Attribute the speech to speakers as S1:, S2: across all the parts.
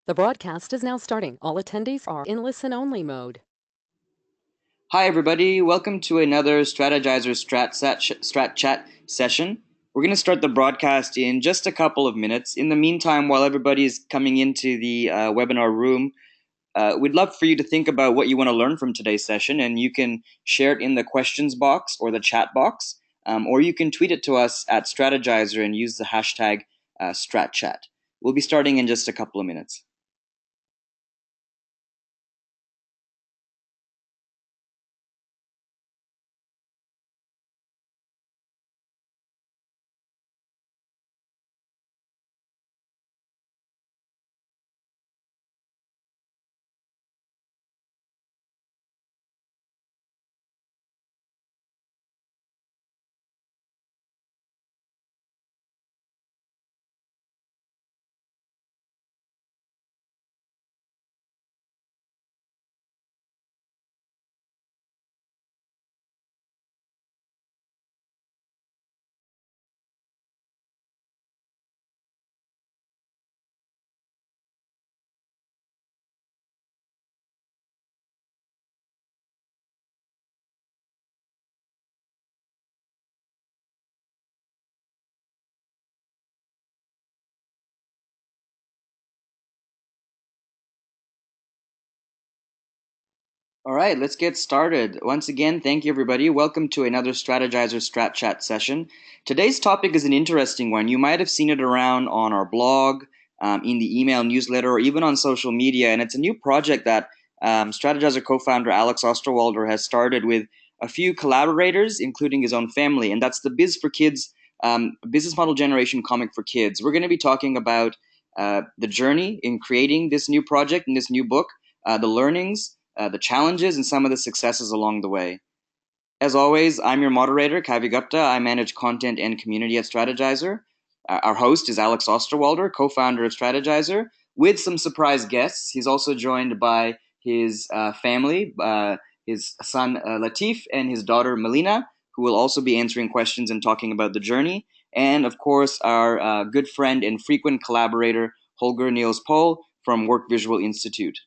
S1: The broadcast is now starting. All attendees are in listen-only mode.
S2: Hi, everybody. Welcome to another Strategyzer StratChat session. We're going to start the broadcast in just a couple of minutes. In the meantime, while everybody's coming into the webinar room, we'd love for you to think about what you want to learn from today's session, and you can share it in the questions box or the chat box, or you can tweet it to us at Strategyzer and use the hashtag StratChat. We'll be starting in just a couple of minutes. All right, let's get started. Once again, thank you, everybody. Welcome to another Strategyzer StratChat session. Today's topic is an interesting one. You might have seen it around on our blog, in the email newsletter, or even on social media. And it's a new project that Strategyzer co-founder Alex Osterwalder has started with a few collaborators, including his own family. And that's the Biz4Kids business model generation comic for kids. We're going to be talking about the journey in creating this new project and this new book, the learnings, the challenges, and some of the successes along the way. As always, I'm your moderator, Kavi Gupta. I manage content and community at Strategyzer. Our host is Alex Osterwalder, co-founder of Strategyzer, with some surprise guests. He's also joined by his family, his son Latif and his daughter Melina, who will also be answering questions and talking about the journey. And of course, our good friend and frequent collaborator, Holger Nils Pohl from Work Visual Institute.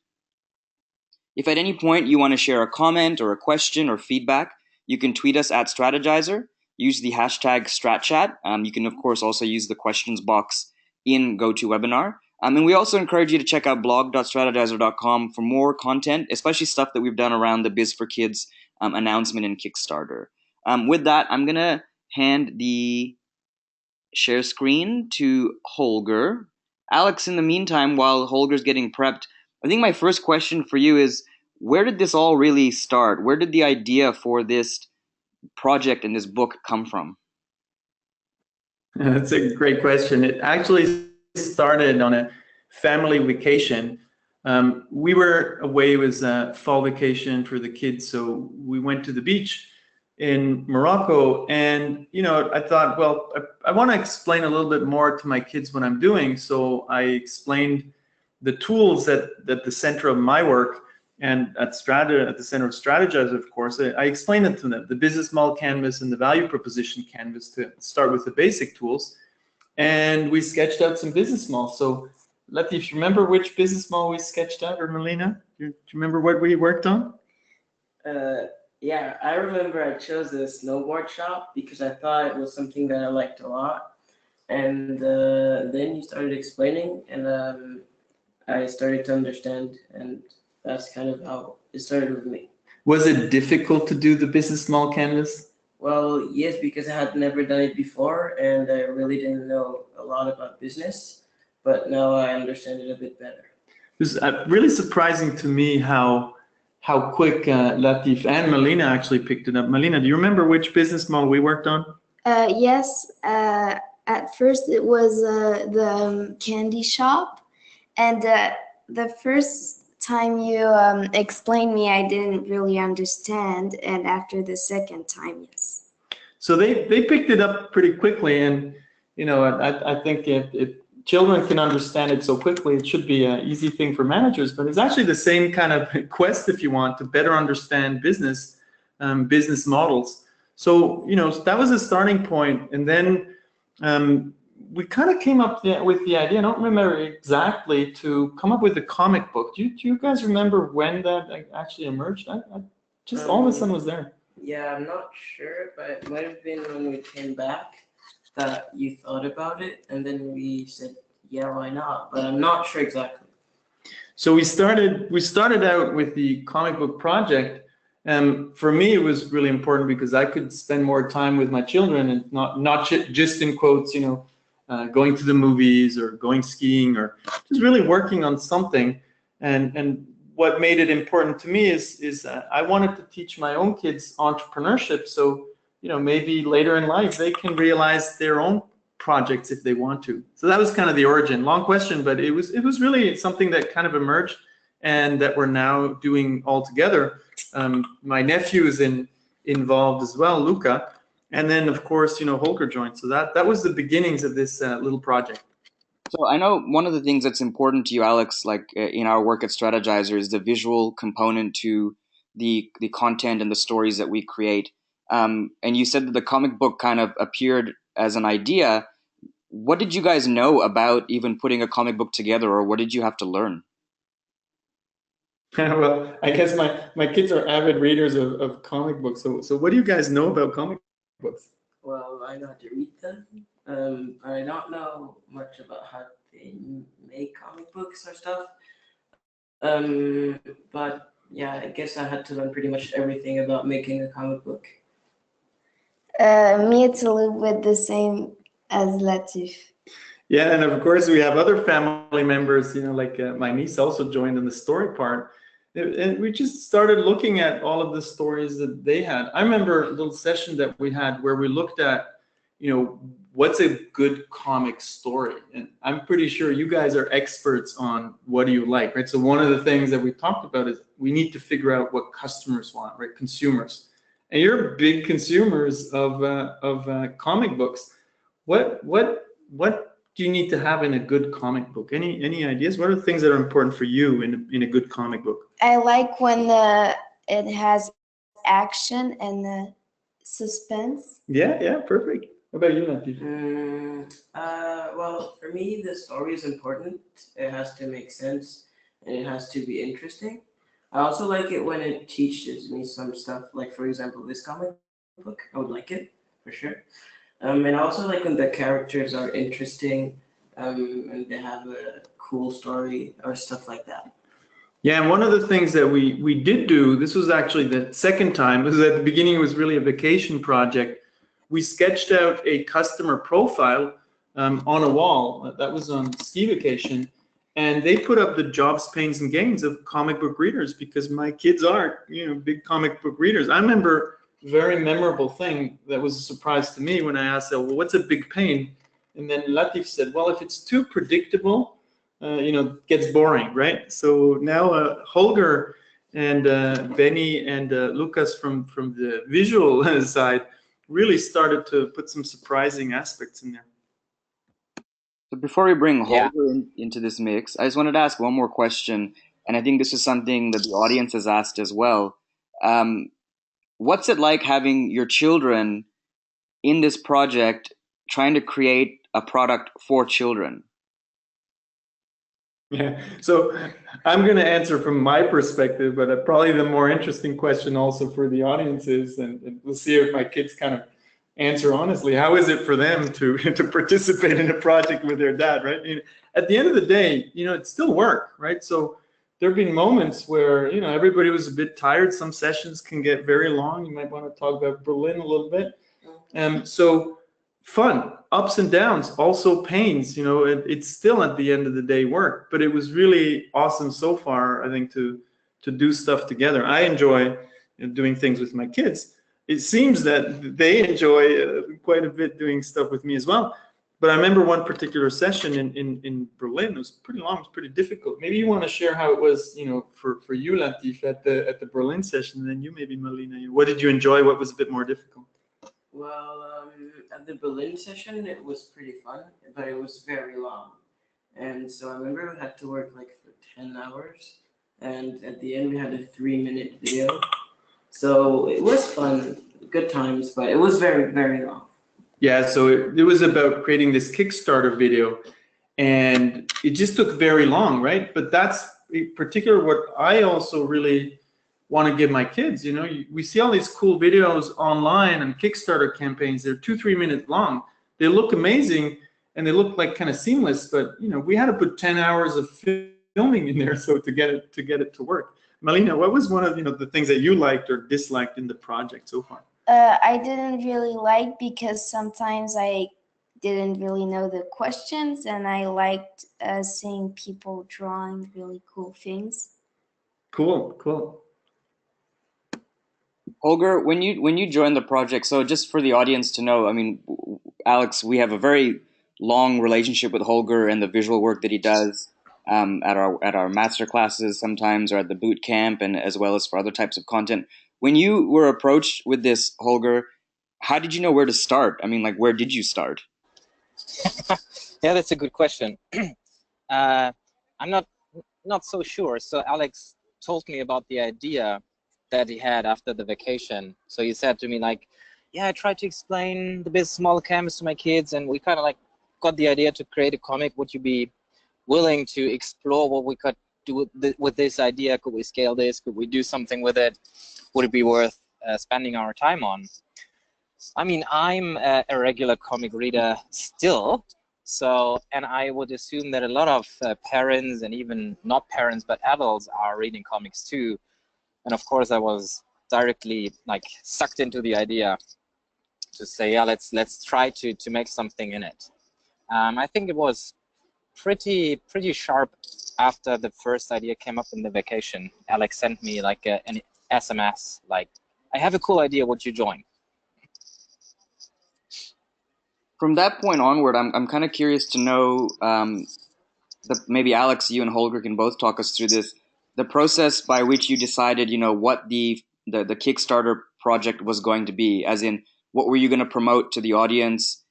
S2: If at any point you want to share a comment or a question or feedback, you can tweet us at Strategyzer, use the hashtag StratChat. You can, of course, also use the questions box in GoToWebinar. And we also encourage you to check out blog.strategizer.com for more content, especially stuff that we've done around the Biz4Kids announcement and Kickstarter. With that, I'm going to hand the share screen to Holger. Alex, in the meantime, while Holger's getting prepped, I think my first question for you is, where did this all really start? Where did the idea for this project and this book come from?
S3: That's a great question. It actually started on a family vacation. We were away, it was a fall vacation for the kids, so we went to the beach in Morocco, and I thought, well, I want to explain a little bit more to my kids what I'm doing, so I explained the tools at the center of my work and at the center of Strategyzer, of course. I explained it to them, the business model canvas and the value proposition canvas, to start with the basic tools. And we sketched out some business models. So, Latif, you remember which business model we sketched out, or Melina? Do you remember what we worked on?
S4: Yeah, I remember I chose the snowboard shop because I thought it was something that I liked a lot. And then you started explaining, and I started to understand, and that's kind of how it started with me.
S3: Was it difficult to do the business model canvas?
S4: Well, yes, because I had never done it before, and I really didn't know a lot about business, but now I understand it a bit better.
S3: It was really surprising to me how quick Latif and Melina actually picked it up. Melina, do you remember which business model we worked on?
S5: Yes, at first it was the candy shop. And the first time you explained me, I didn't really understand. And after the second time, yes.
S3: So they picked it up pretty quickly. And, I think if children can understand it so quickly, it should be an easy thing for managers. But it's actually the same kind of quest, if you want, to better understand business models. So, that was a starting point. And then we kind of came up with the idea, I don't remember exactly, to come up with a comic book. Do you guys remember when that actually emerged? I just all of a sudden was there.
S4: Yeah, I'm not sure, but it might have been when we came back that you thought about it, and then we said, yeah, why not? But I'm not sure exactly.
S3: So we started out with the comic book project, and for me it was really important because I could spend more time with my children and not just in quotes, going to the movies or going skiing or just really working on something. And what made it important to me is I wanted to teach my own kids entrepreneurship, so maybe later in life they can realize their own projects if they want to. So that was kind of the origin. Long question, but it was really something that kind of emerged and that we're now doing all together. My nephew is involved as well, Luca, and then of course Holger joined. So that was the beginnings of this little project.
S2: So I know one of the things that's important to you, Alex, like in our work at Strategyzer, is the visual component to the content and the stories that we create. And you said that the comic book kind of appeared as an idea. What did you guys know about even putting a comic book together, or what did you have to learn?
S3: Well, I guess my kids are avid readers of comic books. So what do you guys know about comic books?
S4: Well, I know how to read them. I don't know much about how they make comic books or stuff. But yeah, I guess I had to learn pretty much everything about making a comic book.
S5: Me, it's a little bit the same as Latif.
S3: Yeah, and of course we have other family members, like my niece also joined in the story part. And we just started looking at all of the stories that they had. I remember a little session that we had where we looked at, what's a good comic story? And I'm pretty sure you guys are experts on what do you like, right? So one of the things that we talked about is we need to figure out what customers want, right? Consumers. And you're big consumers of comic books. What do you need to have in a good comic book? Any ideas? What are the things that are important for you in a good comic book?
S5: I like when it has action and the suspense.
S3: Yeah, perfect. What about you, Latif?
S4: Well, for me, the story is important. It has to make sense, and it has to be interesting. I also like it when it teaches me some stuff, like for example, this comic book. I would like it for sure. And I also like when the characters are interesting, and they have a cool story or stuff like that.
S3: Yeah, and one of the things that we did do, this was actually the second time, because at the beginning it was really a vacation project. We sketched out a customer profile on a wall. That was on ski vacation. And they put up the jobs, pains, and gains of comic book readers because my kids are, big comic book readers. I remember a very memorable thing that was a surprise to me when I asked them, well, what's a big pain? And then Latif said, well, if it's too predictable, gets boring, right? So now Holger and Benny and Lucas from the visual side really started to put some surprising aspects in there.
S2: So before we bring Holger into this mix, I just wanted to ask one more question, and I think this is something that the audience has asked as well. What's it like having your children in this project, trying to create a product for children?
S3: Yeah, so I'm going to answer from my perspective, but probably the more interesting question also for the audience is, and we'll see if my kids kind of answer honestly, how is it for them to participate in a project with their dad, right? At the end of the day, it's still work, right? So there have been moments where, everybody was a bit tired. Some sessions can get very long. You might want to talk about Berlin a little bit. So fun, ups and downs, also pains, it's still at the end of the day work, but it was really awesome so far, I think, to do stuff together. I enjoy doing things with my kids. It seems that they enjoy quite a bit doing stuff with me as well. But I remember one particular session in Berlin. It was pretty long, it was pretty difficult. Maybe you want to share how it was, for you, Latif, at the Berlin session, and then you maybe, Melina, what did you enjoy? What was a bit more difficult?
S4: Well, at the Berlin session, it was pretty fun, but it was very long. And so I remember we had to work like for 10 hours. And at the end, we had a 3-minute video. So it was fun, good times, but it was very, very long.
S3: Yeah, so it was about creating this Kickstarter video, and it just took very long, right? But that's in particular what I also really want to give my kids. You know, we see all these cool videos online and Kickstarter campaigns. They're 2-3 minutes long. They look amazing and they look like kind of seamless, but you know, we had to put 10 hours of filming in there so to get it to work. Malina, what was one of the things that you liked or disliked in the project so far?
S5: I didn't really like because sometimes I didn't really know the questions, and I liked seeing people drawing really cool things.
S3: Cool, cool.
S2: Holger, when you joined the project, so just for the audience to know, I mean, Alex, we have a very long relationship with Holger and the visual work that he does at our master classes sometimes, or at the boot camp, and as well as for other types of content. When you were approached with this, Holger, how did you know where to start? I mean, like, where did you start?
S6: Yeah, that's a good question. I'm not so sure. So Alex told me about the idea that he had after the vacation. So he said to me, like, yeah, I tried to explain the Biz small canvas to my kids, and we kind of like got the idea to create a comic. Would you be willing to explore what we could do with this idea? Could we scale this? Could we do something with it? Would it be worth spending our time on? I mean, I'm a regular comic reader still, and I would assume that a lot of parents, and even not parents but adults, are reading comics too. And of course, I was directly like sucked into the idea to say, yeah, let's try to make something in it. I think it was pretty sharp after the first idea came up in the vacation. Alex sent me like an SMS, like, I have a cool idea, would you join?
S2: From that point onward, I'm kind of curious to know, maybe Alex, you and Holger can both talk us through this, the process by which you decided, what the Kickstarter project was going to be, as in, what were you going to promote to the audience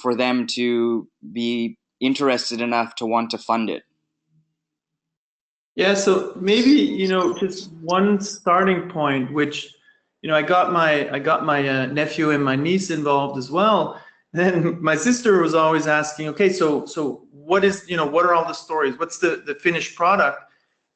S2: for them to be interested enough to want to fund it?
S3: Yeah, so maybe just one starting point, which I got my nephew and my niece involved as well. Then my sister was always asking, okay, so what is what are all the stories? What's the finished product?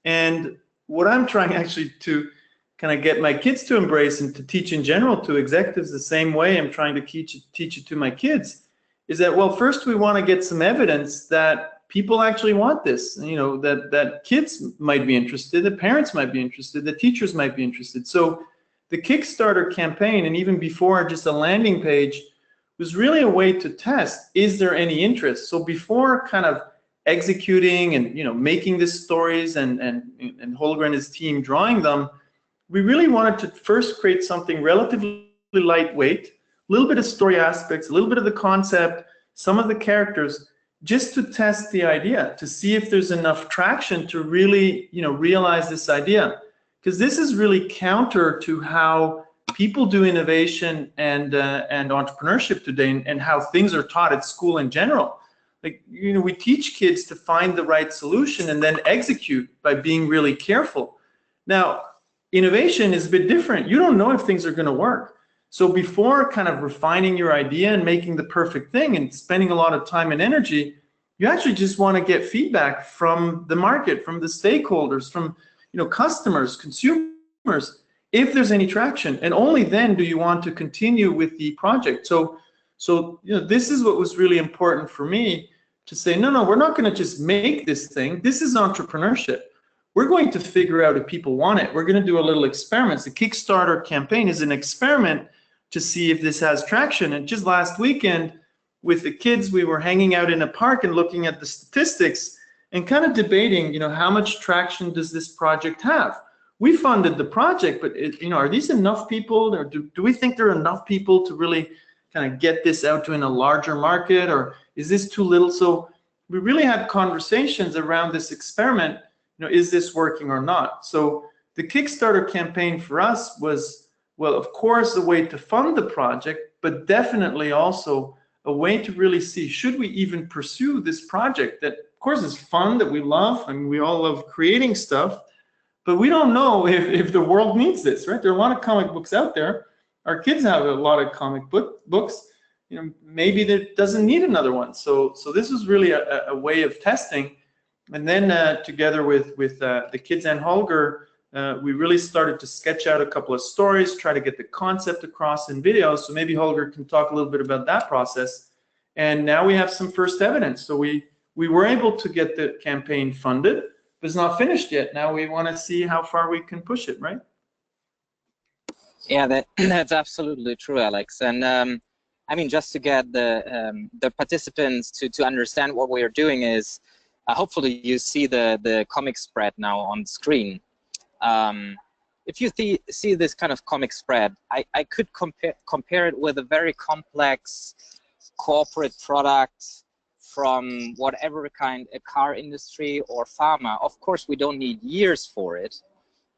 S3: And what I'm trying actually to kind of get my kids to embrace and to teach in general to executives the same way I'm trying to teach it to my kids is that, well, first we want to get some evidence that people actually want this, that kids might be interested, the parents might be interested, the teachers might be interested. So the Kickstarter campaign, and even before just a landing page, was really a way to test, is there any interest? So before kind of executing and making these stories and Holger and his team drawing them, we really wanted to first create something relatively lightweight, a little bit of story aspects, a little bit of the concept, some of the characters, just to test the idea, to see if there's enough traction to really realize this idea. Because this is really counter to how people do innovation and entrepreneurship today, and how things are taught at school in general. Like, we teach kids to find the right solution and then execute by being really careful. Now, innovation is a bit different. You don't know if things are going to work. So before kind of refining your idea and making the perfect thing and spending a lot of time and energy, you actually just want to get feedback from the market, from the stakeholders, from customers, consumers, if there's any traction. And only then do you want to continue with the project. So this is what was really important for me to say, no, we're not going to just make this thing. This is entrepreneurship. We're going to figure out if people want it. We're going to do a little experiments. The Kickstarter campaign is an experiment to see if this has traction. And just last weekend with the kids, we were hanging out in a park and looking at the statistics and kind of debating, how much traction does this project have? We funded the project, but are these enough people, or do we think there are enough people to really kind of get this out to in a larger market, or is this too little? So we really had conversations around this experiment. Is this working or not? So the Kickstarter campaign for us was, well, of course, a way to fund the project, but definitely also a way to really see, should we even pursue this project that, of course, is fun, that we love. I mean, we all love creating stuff, but we don't know if the world needs this, right? There are a lot of comic books out there. Our kids have a lot of comic books. you know, maybe that doesn't need another one. So this was really a way of testing. And then together with the kids and Holger, we really started to sketch out a couple of stories, try to get the concept across in video. So maybe Holger can talk a little bit about that process. And now we have some first evidence. So we were able to get the campaign funded, but it's not finished yet. Now we want to see how far we can push it, right?
S6: Yeah, that's absolutely true, Alex. And I mean, just to get the participants to understand what we are doing is, hopefully you see the comic spread now on screen. If you see this kind of comic spread, I could compare it with a very complex corporate product from whatever kind, a car industry or pharma. Of course, we don't need years for it,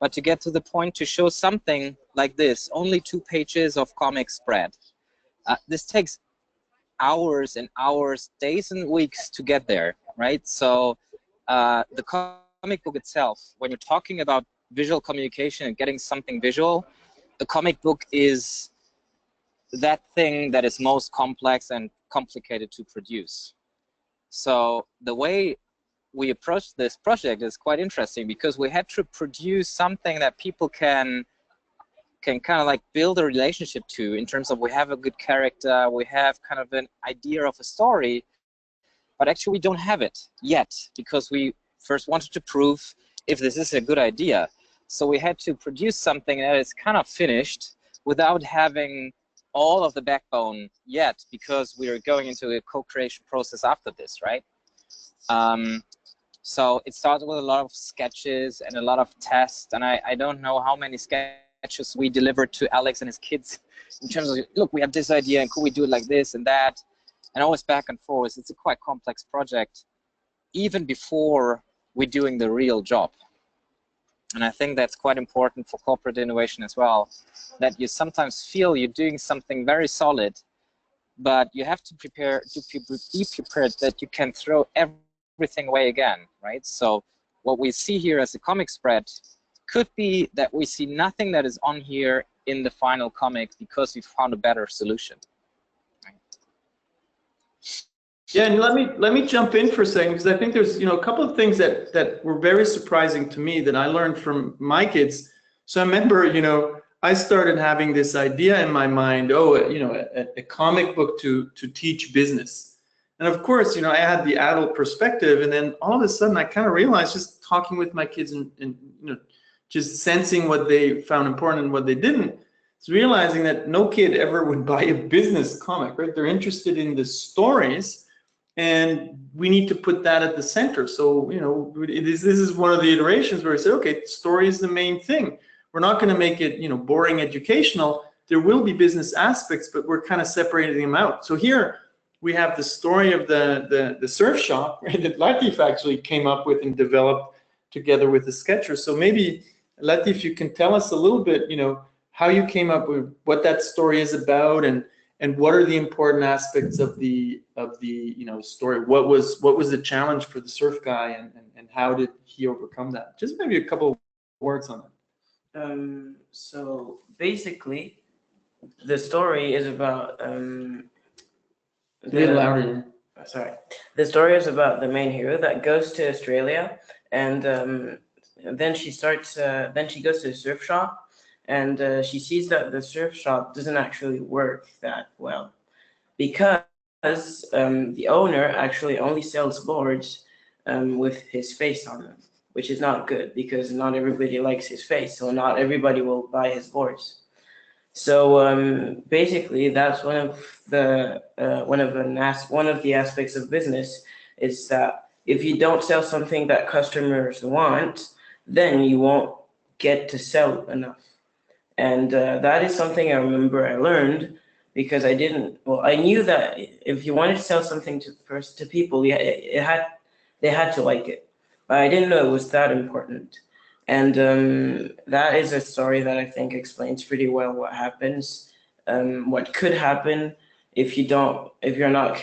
S6: but to get to the point to show something like this, only 2 pages of comic spread. This takes hours and hours, days and weeks to get there, right? So the comic book itself, when you're talking about visual communication and getting something visual, the comic book is that thing that is most complex and complicated to produce. So the way we approached this project is quite interesting, because we had to produce something that people can kind of like build a relationship to, in terms of we have a good character, we have kind of an idea of a story, but actually we don't have it yet, because we first wanted to prove if this is a good idea. So we had to produce something that is kind of finished without having all of the backbone yet, because we are going into a co-creation process after this, right? So it started with a lot of sketches and a lot of tests, and I don't know how many sketches we delivered to Alex and his kids in terms of, look, we have this idea, and could we do it like this and that, and always back and forth. It's a quite complex project, even before we're doing the real job. And I think that's quite important for corporate innovation as well, that you sometimes feel you're doing something very solid, but you have to be prepared that you can throw everything away again, right? So what we see here as a comic spread could be that we see nothing that is on here in the final comic because we found a better solution.
S3: Yeah, and let me jump in for a second, because I think there's, you know, a couple of things that were very surprising to me that I learned from my kids. So I remember, you know, I started having this idea in my mind, you know, a comic book to teach business. And of course, you know, I had the adult perspective, and then all of a sudden I kind of realized, just talking with my kids and you know, just sensing what they found important and what they didn't, is realizing that no kid ever would buy a business comic, right? They're interested in the stories, and we need to put that at the center. So, you know, this is one of the iterations where I said, okay, story is the main thing. We're not going to make it, you know, boring educational. There will be business aspects, but we're kind of separating them out. So here we have the story of the surf shop, right, that Latif actually came up with and developed together with the sketcher. So maybe, Latif, you can tell us a little bit, you know, how you came up with what that story is about, and what are the important aspects of the you know, story. What was the challenge for the surf guy, and how did he overcome that? Just maybe a couple of words on that.
S4: So basically, the story is about the story is about the main hero that goes to Australia, and then she starts. Then she goes to a surf shop, and she sees that the surf shop doesn't actually work that well, because the owner actually only sells boards with his face on them, which is not good, because not everybody likes his face, so not everybody will buy his boards. So basically, that's one of the aspects of business, is that if you don't sell something that customers want, then you won't get to sell enough. And that is something I remember I learned, because I knew that if you wanted to sell something to people, they had to like it, but I didn't know it was that important. And that is a story that I think explains pretty well what happens, what could happen if you're not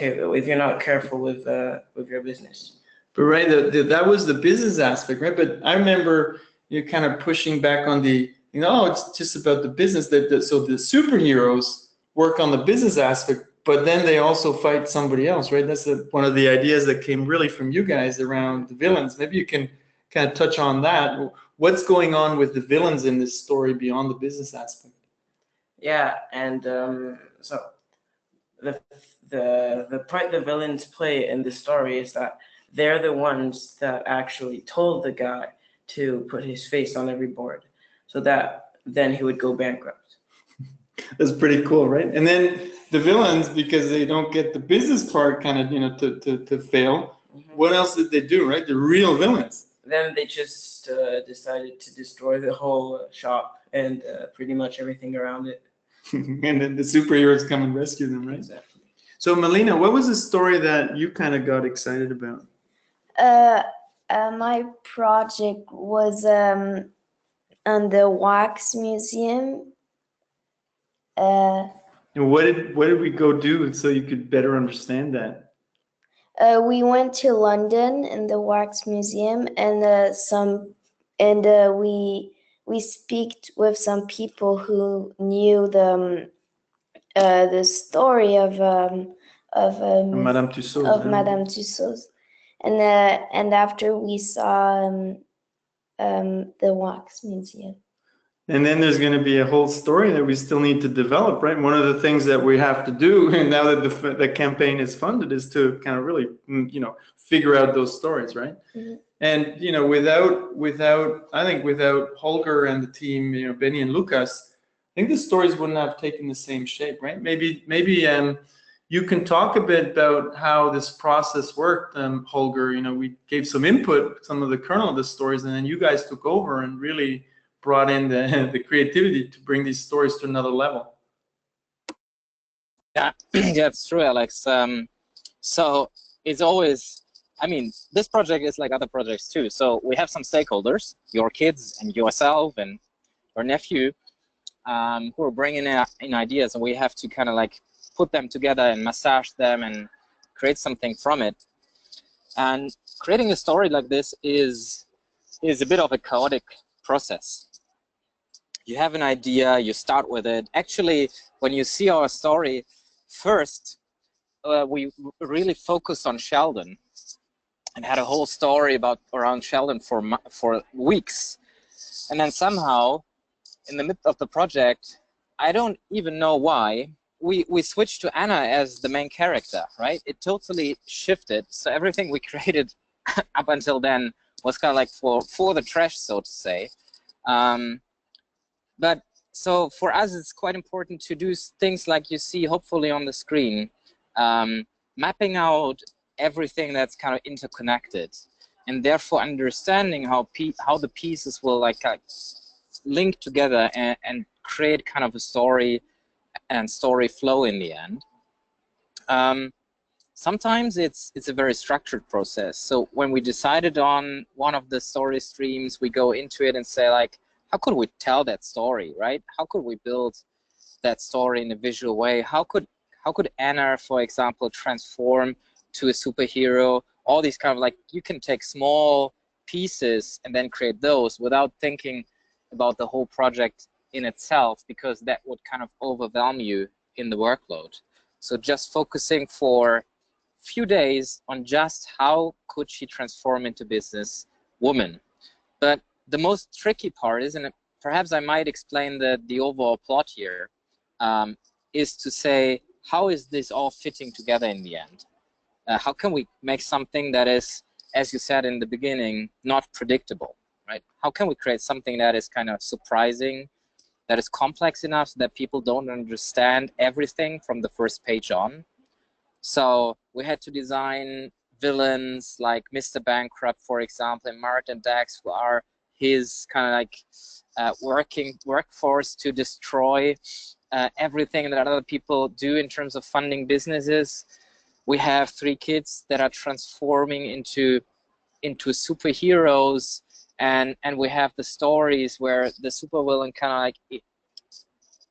S4: careful with your business.
S3: But right, that was the business aspect, right? But I remember you kind of pushing back on the, you know, it's just about the business. So the superheroes work on the business aspect, but then they also fight somebody else, right? That's one of the ideas that came really from you guys around the villains. Maybe you can kind of touch on that. What's going on with the villains in this story beyond the business aspect?
S4: Yeah, and so the part the villains play in this story is that they're the ones that actually told the guy to put his face on every board, so that then he would go bankrupt.
S3: That's pretty cool, right? And then the villains, because they don't get the business part kind of, to fail, what else did they do, right? The real villains.
S4: Then they just decided to destroy the whole shop and pretty much everything around it.
S3: And then the superheroes come and rescue them, right?
S4: Exactly.
S3: So Melina, what was the story that you kind of got excited about?
S5: My project was on the wax museum.
S3: And what did we go do so you could better understand that?
S5: We went to London in the wax museum, and we speak with some people who knew the story of
S3: Madame Tussauds.
S5: Madame Tussauds, and after we saw the wax museum.
S3: And then there's going to be a whole story that we still need to develop, right? One of the things that we have to do now that the campaign is funded is to kind of really, figure out those stories, right?
S5: Mm-hmm.
S3: And without Holger and the team, Benny and Lucas, I think the stories wouldn't have taken the same shape, right? Maybe you can talk a bit about how this process worked, Holger. We gave some input, some of the kernel of the stories, and then you guys took over and really brought in the creativity to bring these stories to another level.
S6: Yeah, yeah, it's true, Alex. So it's always, this project is like other projects too. So we have some stakeholders, your kids and yourself and your nephew, who are bringing in ideas, and we have to kind of like put them together and massage them and create something from it. And creating a story like this is a bit of a chaotic process. You have an idea, you start with it. Actually, when you see our story, first, we really focused on Sheldon and had a whole story around Sheldon for weeks. And then somehow, in the midst of the project, I don't even know why, we switched to Anna as the main character, right? It totally shifted. So everything we created up until then was kind of like for the trash, so to say. But so for us, it's quite important to do things like you see hopefully on the screen, mapping out everything that's kind of interconnected, and therefore understanding how the pieces will link together and create kind of a story and story flow in the end. Sometimes it's a very structured process. So when we decided on one of the story streams, we go into it and say like, how could we tell that story, right? How could we build that story in a visual way? How could Anna, for example, transform to a superhero? All these kind of like, you can take small pieces and then create those without thinking about the whole project in itself, because that would kind of overwhelm you in the workload. So just focusing for a few days on just how could she transform into business woman. But the most tricky part is, and perhaps I might explain the overall plot here, is to say, how is this all fitting together in the end? How can we make something that is, as you said in the beginning, not predictable, right? How can we create something that is kind of surprising, that is complex enough so that people don't understand everything from the first page on? So we had to design villains like Mr. Bankrupt, for example, and Martin Dax, who are his kind of like workforce to destroy everything that other people do in terms of funding businesses. We have 3 kids that are transforming into superheroes, and we have the stories where the supervillain kind of like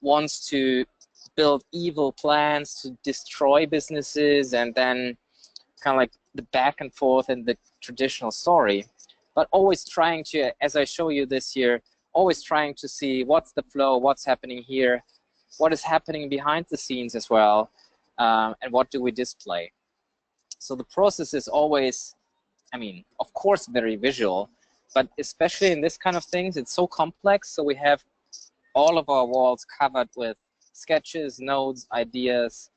S6: wants to build evil plans to destroy businesses, and then kind of like the back and forth in the traditional story, but always trying to, as I show you this year, always trying to see what's the flow, what's happening here, what is happening behind the scenes as well, and what do we display. So the process is always, I mean, of course, very visual, but especially in this kind of things, it's so complex. So we have all of our walls covered with sketches, notes, ideas,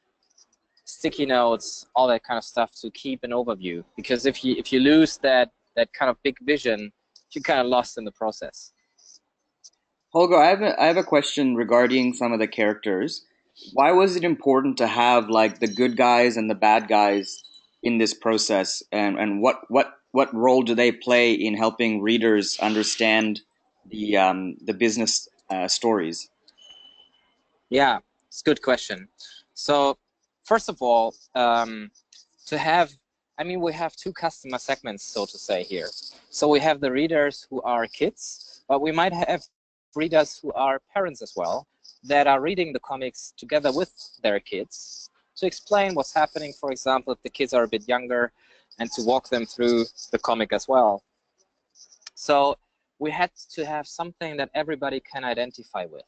S6: sticky notes, all that kind of stuff to keep an overview. Because if you lose that kind of big vision, you're kind of lost in the process.
S2: Holger, I have a question regarding some of the characters. Why was it important to have like the good guys and the bad guys in this process, and what role do they play in helping readers understand the business stories?
S6: Yeah, it's a good question. So first of all, to have, I mean, we have two customer segments, so to say, here. So we have the readers who are kids, but we might have readers who are parents as well, that are reading the comics together with their kids to explain what's happening, for example, if the kids are a bit younger, and to walk them through the comic as well. So we had to have something that everybody can identify with.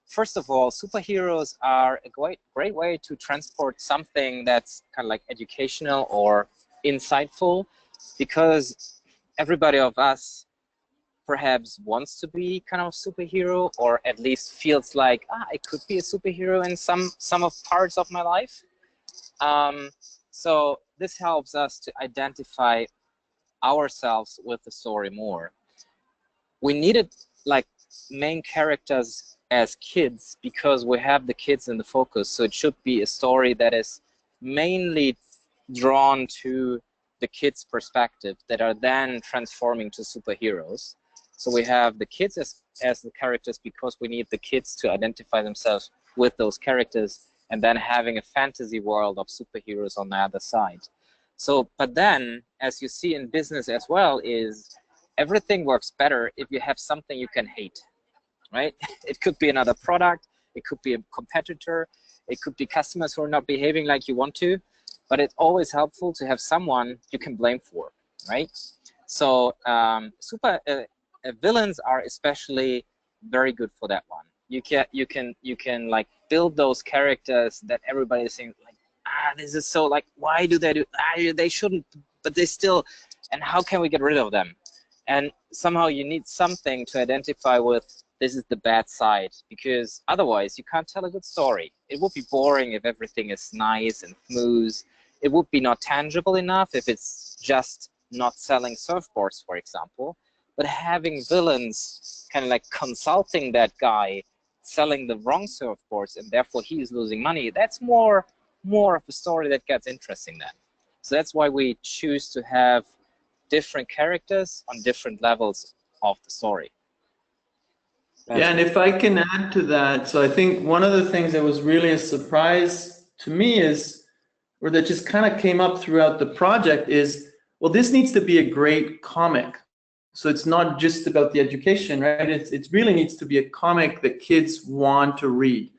S6: First of all, superheroes are a great way to transport something that's kind of like educational or insightful, because everybody of us perhaps wants to be kind of a superhero, or at least feels like, I could be a superhero in some of parts of my life. So this helps us to identify ourselves with the story more. We needed like main characters as kids because we have the kids in the focus, so it should be a story that is mainly drawn to the kids' perspective, that are then transforming to superheroes. So we have the kids as the characters because we need the kids to identify themselves with those characters, and then having a fantasy world of superheroes on the other side. So, but then, as you see in business as well, is everything works better if you have something you can hate, right? It could be another product, it could be a competitor, it could be customers who are not behaving like you want to, but it's always helpful to have someone you can blame for, right? So villains are especially very good for that one. You can like build those characters that everybody is saying like, this is so like, why do they do? They shouldn't, but they still. And how can we get rid of them? And somehow you need something to identify with. This is the bad side, because otherwise you can't tell a good story. It would be boring if everything is nice and smooth. It would be not tangible enough if it's just not selling surfboards, for example. But having villains kind of like consulting that guy selling the wrong surfboards, and therefore he's losing money, that's more of a story that gets interesting then. So that's why we choose to have different characters on different levels of the story.
S3: Yeah, and if I can add to that, so I think one of the things that was really a surprise to me is, or that just kind of came up throughout the project is, well, this needs to be a great comic. So it's not just about the education, right? It really needs to be a comic that kids want to read.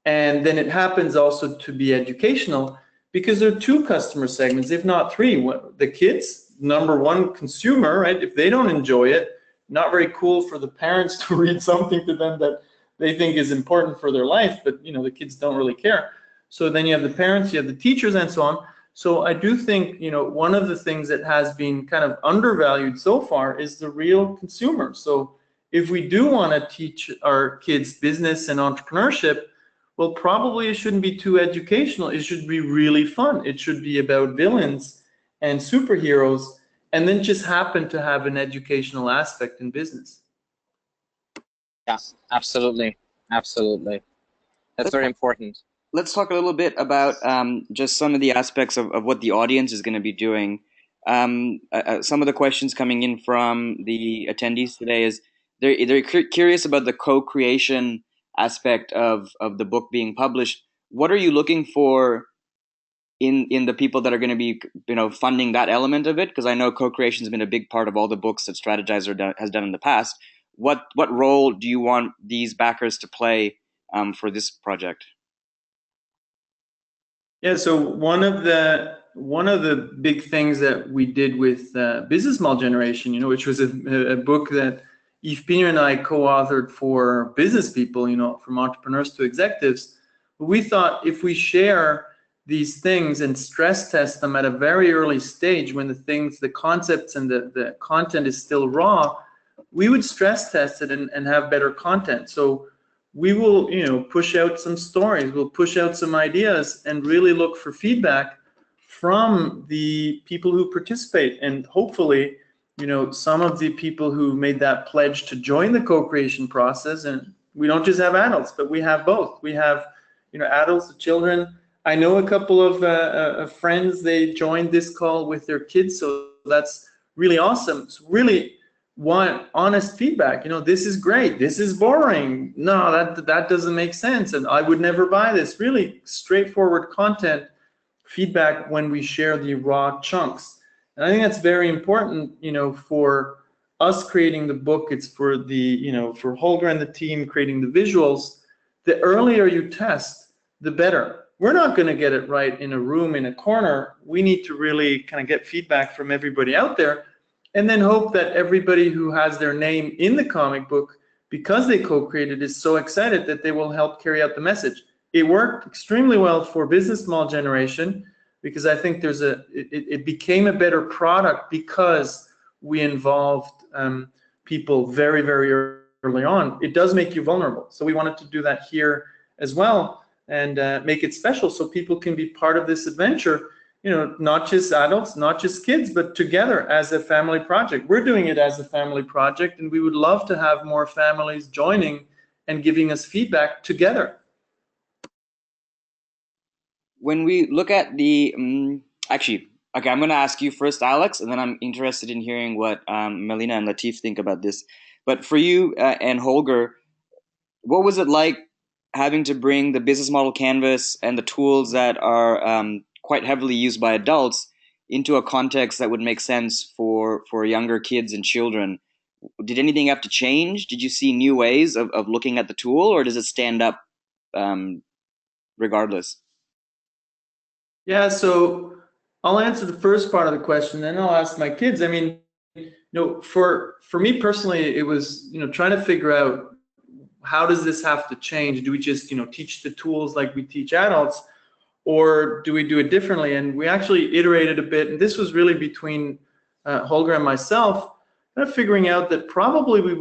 S3: And then it happens also to be educational, because there are two customer segments, if not three. The kids, number one, consumer, right? If they don't enjoy it, not very cool for the parents to read something to them that they think is important for their life, but you know, the kids don't really care. So then you have the parents, you have the teachers, and so on. So I do think, you know, one of the things that has been kind of undervalued so far is the real consumer. So if we do want to teach our kids business and entrepreneurship, well, probably it shouldn't be too educational. It should be really fun. It should be about villains and superheroes, and then just happen to have an educational aspect in business.
S6: Yeah, absolutely. Absolutely. That's very important.
S2: Let's talk a little bit about just some of the aspects of what the audience is going to be doing. Some of the questions coming in from the attendees today is they're curious about the co-creation aspect of the book being published. What are you looking for in the people that are going to be, you know, funding that element of it? Because I know co-creation has been a big part of all the books that Strategyzer has done in the past. What role do you want these backers to play for this project?
S3: Yeah, so one of the big things that we did with Business Model Generation, you know, which was a book that Yves Pinier and I co-authored for business people, you know, from entrepreneurs to executives, We thought if we share these things and stress test them at a very early stage when the concepts and the content is still raw, we would stress test it and have better content. So we will, push out some stories, we'll push out some ideas and really look for feedback from the people who participate. And hopefully, some of the people who made that pledge to join the co-creation process, and we don't just have adults, but we have both. We have, adults, children. I know a couple of friends, they joined this call with their kids, so that's really awesome. It's really want honest feedback. This is great, this is boring, no, that doesn't make sense, and I would never buy this. Really straightforward content feedback when we share the raw chunks. And I think that's very important, for us creating the book. It's for the, for Holger and the team creating the visuals. The earlier you test, the better. We're not going to get it right in a room in a corner. We need to really kind of get feedback from everybody out there, and then hope that everybody who has their name in the comic book, because they co-created, is so excited that they will help carry out the message. It worked extremely well for business model generation, because I think it became a better product because we involved people very, very early on. It does make you vulnerable. So we wanted to do that here as well, and make it special so people can be part of this adventure, not just adults, not just kids, but together as a family project. We're doing it as a family project, and we would love to have more families joining and giving us feedback together.
S2: When we look at the, actually, okay, I'm going to ask you first, Alex, and then I'm interested in hearing what Melina and Latif think about this. But for you and Holger, what was it like having to bring the business model canvas and the tools that are quite heavily used by adults into a context that would make sense for younger kids and children? Did anything have to change? Did you see new ways of looking at the tool, or does it stand up regardless?
S3: Yeah, so I'll answer the first part of the question, then I'll ask my kids. I mean, for me personally, it was, trying to figure out, how does this have to change? Do we just, teach the tools like we teach adults, or do we do it differently? And we actually iterated a bit, and this was really between Holger and myself, kind of figuring out that probably we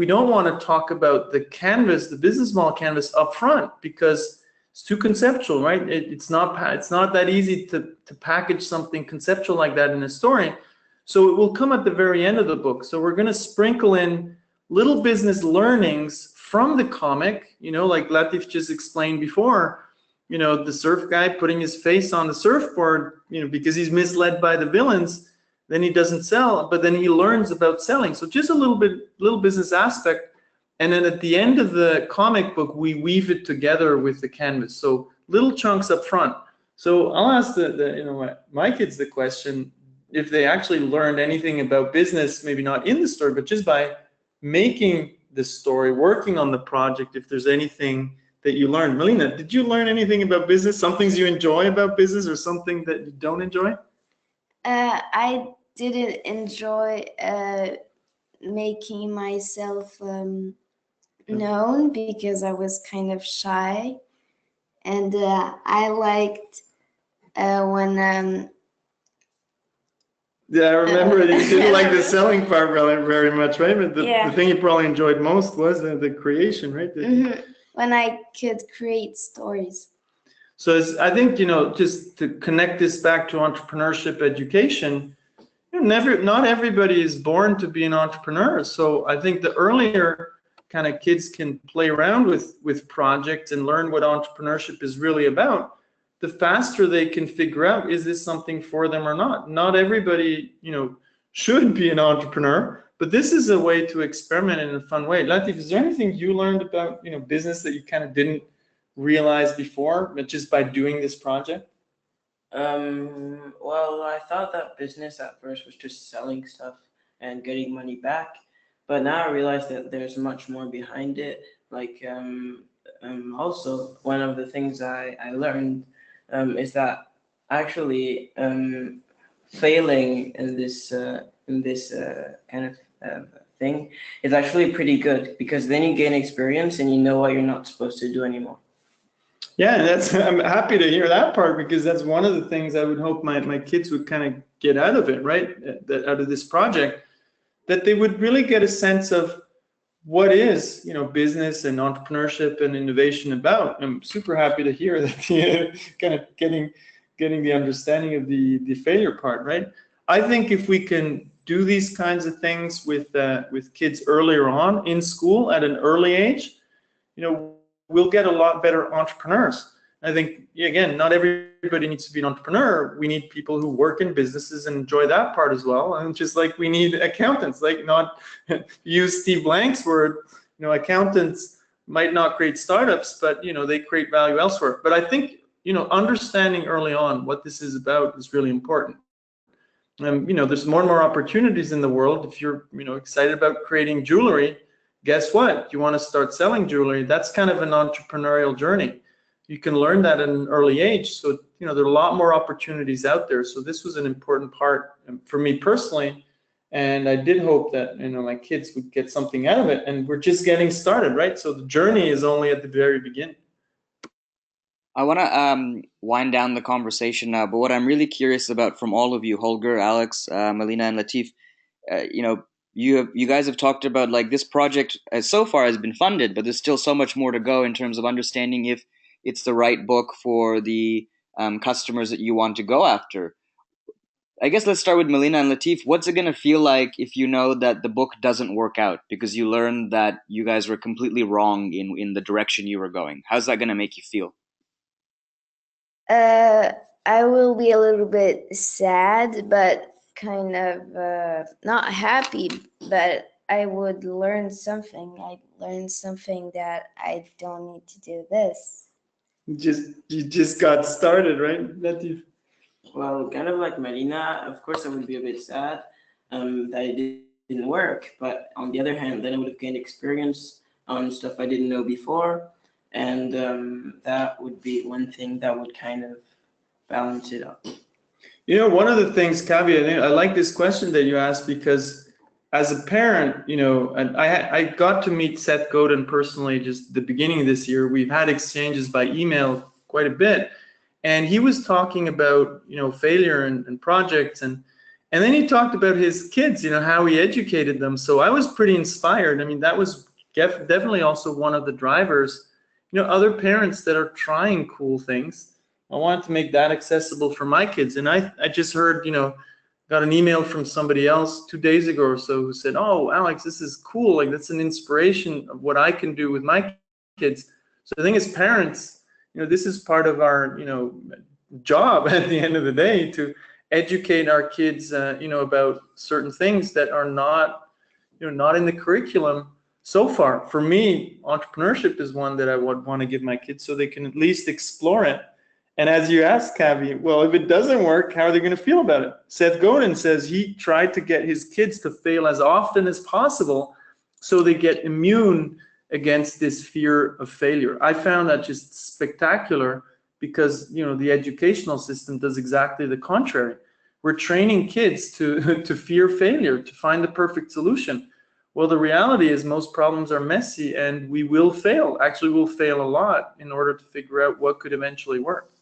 S3: don't want to talk about the canvas, the business model canvas up front, because it's too conceptual, right? It's not that easy to package something conceptual like that in a story. So it will come at the very end of the book. So we're going to sprinkle in little business learnings from the comic, like Latif just explained before, the surf guy putting his face on the surfboard, because he's misled by the villains, then he doesn't sell, but then he learns about selling. So just a little business aspect. And then at the end of the comic book, we weave it together with the canvas. So little chunks up front. So I'll ask my kids the question, if they actually learned anything about business, maybe not in the story, but just by making the story, working on the project, if there's anything that you learned. Melina, did you learn anything about business? Some things you enjoy about business, or something that you don't enjoy?
S5: I didn't enjoy making myself known, because I was kind of shy, and I liked when
S3: yeah, I remember you didn't like the selling part very much, right? But the thing you probably enjoyed most was the creation, right?
S5: When I could create stories.
S3: So I think, just to connect this back to entrepreneurship education, not everybody is born to be an entrepreneur. So I think the earlier kind of kids can play around with projects and learn what entrepreneurship is really about, the faster they can figure out, is this something for them or not? Not everybody, should be an entrepreneur, but this is a way to experiment in a fun way. Latif, is there anything you learned about, business that you kind of didn't realize before, but just by doing this project?
S4: Well, I thought that business at first was just selling stuff and getting money back. But now I realize that there's much more behind it. Like, also one of the things I learned is that actually failing in this kind of thing is actually pretty good, because then you gain experience and you know what you're not supposed to do anymore.
S3: Yeah, I'm happy to hear that part, because that's one of the things I would hope my kids would kind of get out of it, right? Out of this project, that they would really get a sense of what is, business and entrepreneurship and innovation about. I'm super happy to hear that you're kind of getting the understanding of the failure part, right? I think if we can do these kinds of things with kids earlier on in school at an early age, we'll get a lot better entrepreneurs. I think, again, not everybody needs to be an entrepreneur. We need people who work in businesses and enjoy that part as well. And just like we need accountants, like, not use Steve Blank's word, accountants might not create startups, but they create value elsewhere. But I think, understanding early on what this is about is really important. There's more and more opportunities in the world. If you're, excited about creating jewelry, guess what? You want to start selling jewelry. That's kind of an entrepreneurial journey. You can learn that at an early age. So, there are a lot more opportunities out there. So this was an important part for me personally. And I did hope that, my kids would get something out of it. And we're just getting started, right? So the journey is only at the very beginning.
S2: I want to wind down the conversation now, but what I'm really curious about from all of you, Holger, Alex, Melina, and Latif, you guys have talked about, like, this project so far has been funded, but there's still so much more to go in terms of understanding if it's the right book for the customers that you want to go after. I guess let's start with Melina and Latif. What's it going to feel like if you know that the book doesn't work out because you learned that you guys were completely wrong in the direction you were going? How's that going to make you feel?
S5: I will be a little bit sad, but kind of not happy, but I would learn something. I learned something that I don't need to do this.
S3: You just got started, right, Latif?
S4: Well, kind of like Marina, of course I would be a bit sad that it didn't work, but on the other hand, then I would have gained experience on stuff I didn't know before, and that would be one thing that would kind of balance it up.
S3: One of the things, Kavi, I like this question that you asked, because as a parent, and I got to meet Seth Godin personally just at the beginning of this year. We've had exchanges by email quite a bit. And he was talking about, failure and projects. And then he talked about his kids, how he educated them. So I was pretty inspired. I mean, that was definitely also one of the drivers. Other parents that are trying cool things, I wanted to make that accessible for my kids. And I just heard, got an email from somebody else 2 days ago or so who said, "Oh, Alex, this is cool. Like, that's an inspiration of what I can do with my kids." So I think as parents, this is part of our, job at the end of the day, to educate our kids, about certain things that are not, not in the curriculum so far. For me, entrepreneurship is one that I would want to give my kids so they can at least explore it. And as you asked, Kavi, well, if it doesn't work, how are they going to feel about it? Seth Godin says he tried to get his kids to fail as often as possible so they get immune against this fear of failure. I found that just spectacular, because the educational system does exactly the contrary. We're training kids to fear failure, to find the perfect solution. Well, the reality is most problems are messy, and we will fail. Actually, we'll fail a lot in order to figure out what could eventually work.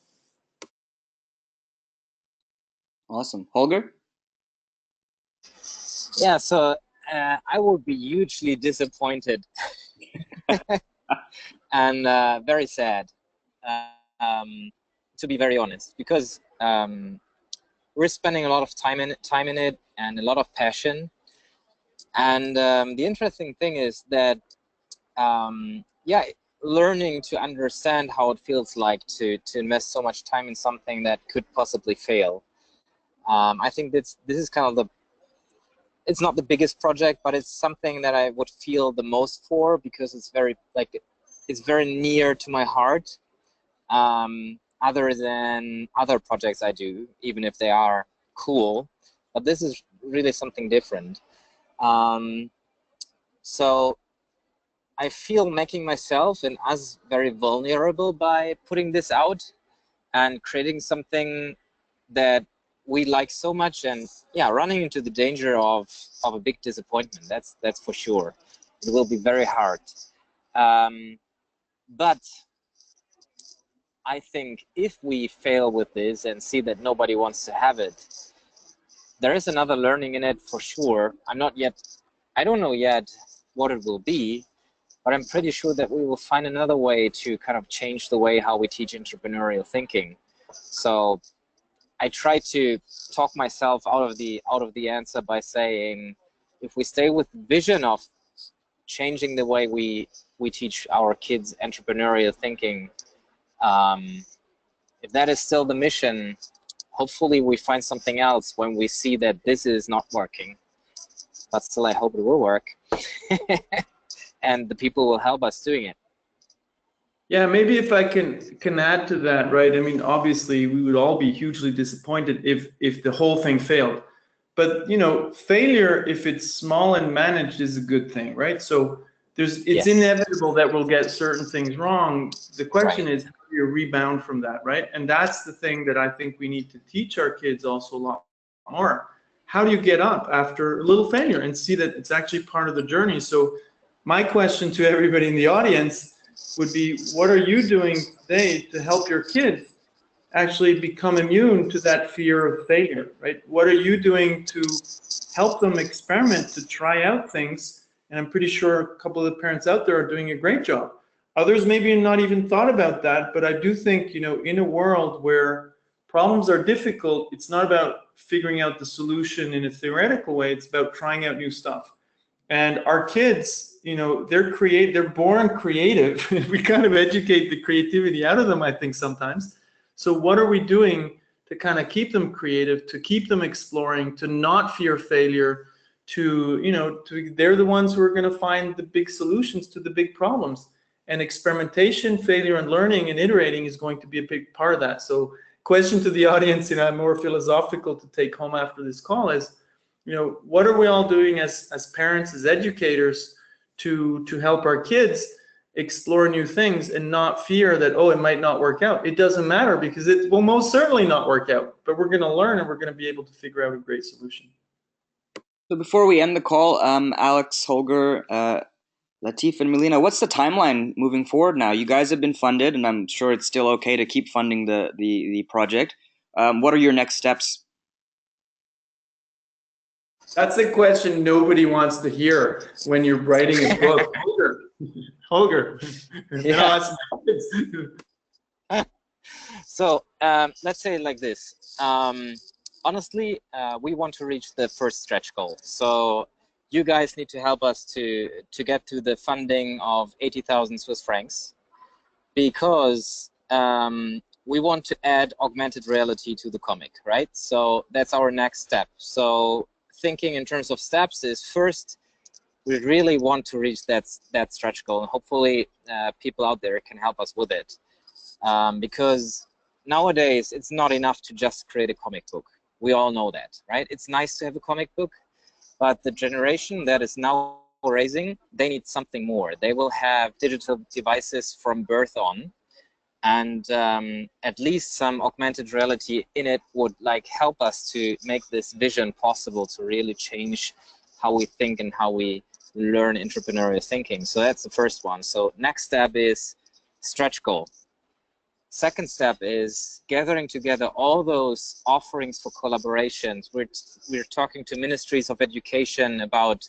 S2: Awesome. Holger?
S6: Yeah, so I would be hugely disappointed and very sad, to be very honest, because we're spending a lot of time in it and a lot of passion. And the interesting thing is that, learning to understand how it feels like to invest so much time in something that could possibly fail. I think this is kind of it's not the biggest project, but it's something that I would feel the most for, because it's very near to my heart, other than other projects I do, even if they are cool. But this is really something different. So I feel making myself and us very vulnerable by putting this out and creating something that we like so much, and running into the danger of a big disappointment. That's for sure. It will be very hard. But I think if we fail with this and see that nobody wants to have it, there is another learning in it for sure. I don't know yet what it will be, but I'm pretty sure that we will find another way to kind of change the way how we teach entrepreneurial thinking. So I try to talk myself out of the answer by saying, if we stay with the vision of changing the way we teach our kids entrepreneurial thinking, if that is still the mission, hopefully we find something else when we see that this is not working. But still, I hope it will work. And the people will help us doing it.
S3: Yeah, maybe if I can add to that, right? I mean, obviously, we would all be hugely disappointed if the whole thing failed. But, you know, failure, if it's small and managed, is a good thing, right? So it's
S6: Yes.
S3: inevitable that we'll get certain things wrong. The question
S6: Right.
S3: is, how do you rebound from that, right? And that's the thing that I think we need to teach our kids also a lot more. How do you get up after a little failure and see that it's actually part of the journey? So my question to everybody in the audience would be, what are you doing today to help your kids actually become immune to that fear of failure, right? What are you doing to help them experiment, to try out things? And I'm pretty sure a couple of the parents out there are doing a great job. Others maybe not even thought about that, but I do think, you know, in a world where problems are difficult, it's not about figuring out the solution in a theoretical way, it's about trying out new stuff. And our kids, you know, they're born creative. We kind of educate the creativity out of them, I think, sometimes. So what are we doing to kind of keep them creative, to keep them exploring, to not fear failure, to, you know, they're the ones who are going to find the big solutions to the big problems. And experimentation, failure, and learning and iterating is going to be a big part of that. So question to the audience, you know, more philosophical to take home after this call is, you know, what are we all doing as parents, as educators to help our kids explore new things and not fear that, oh, it might not work out. It doesn't matter because it will most certainly not work out, but we're going to learn and we're going to be able to figure out a great solution.
S2: So before we end the call, Alex, Holger, Latif, and Melina, what's the timeline moving forward now? You guys have been funded, and I'm sure it's still okay to keep funding the project. What are your next steps?
S3: That's a question nobody wants to hear when you're writing a book. Holger.
S6: Yeah. So let's say it like this. Honestly, we want to reach the first stretch goal. So you guys need to help us to get to the funding of 80,000 Swiss francs, because we want to add augmented reality to the comic, right? So that's our next step. So thinking in terms of steps is, first, we really want to reach that stretch goal, and hopefully people out there can help us with it, because nowadays it's not enough to just create a comic book. We all know that, right? It's nice to have a comic book, but the generation that is now raising, they need something more. They will have digital devices from birth on, and at least some augmented reality in it would help us to make this vision possible, to really change how we think and how we learn entrepreneurial thinking. So that's the first one. So next step is stretch goal. Second step is gathering together all those offerings for collaborations. We're talking to ministries of education about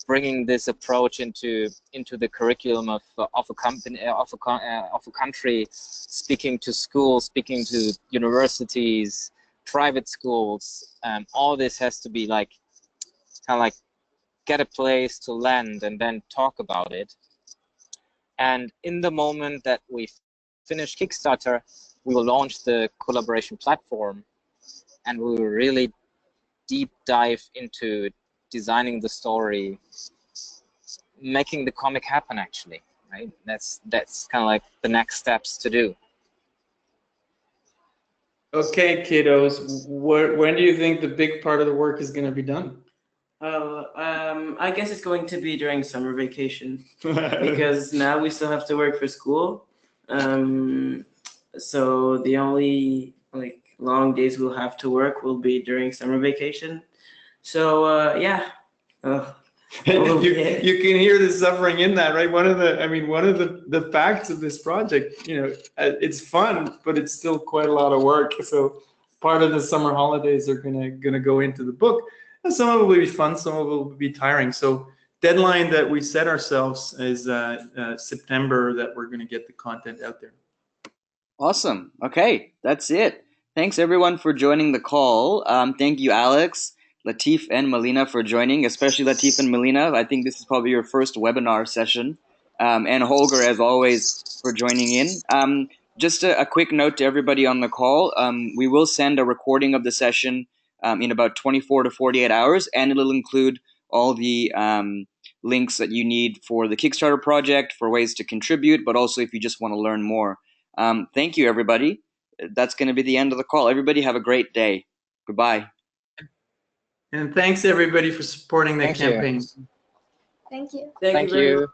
S6: bringing this approach into the curriculum of a company, of a country, speaking to schools, speaking to universities, private schools. All this has to be get a place to land and then talk about it. And in the moment that we finish Kickstarter, we will launch the collaboration platform, and we will really deep dive into designing the story, making the comic happen, actually, right? That's kind of like the next steps to do.
S3: Okay, kiddos, when do you think the big part of the work is going to be done?
S4: I guess it's going to be during summer vacation, because now we still have to work for school. So the only long days we'll have to work will be during summer vacation. So yeah,
S3: You can hear the suffering in that, right? One of the facts of this project, it's fun, but it's still quite a lot of work. So part of the summer holidays are gonna go into the book. And some of it will be fun, some of it will be tiring. So deadline that we set ourselves is September, that we're gonna get the content out there.
S2: Awesome. Okay, that's it. Thanks everyone for joining the call. Thank you, Alex, Latif, and Melina for joining, especially Latif and Melina. I think this is probably your first webinar session. And Holger, as always, for joining in. Just a quick note to everybody on the call. We will send a recording of the session in about 24 to 48 hours, and it'll include all the links that you need for the Kickstarter project, for ways to contribute, but also if you just want to learn more. Thank you, everybody. That's going to be the end of the call. Everybody have a great day. Goodbye.
S3: And thanks everybody for supporting the campaign.
S5: Thank you.
S4: Thank you very much.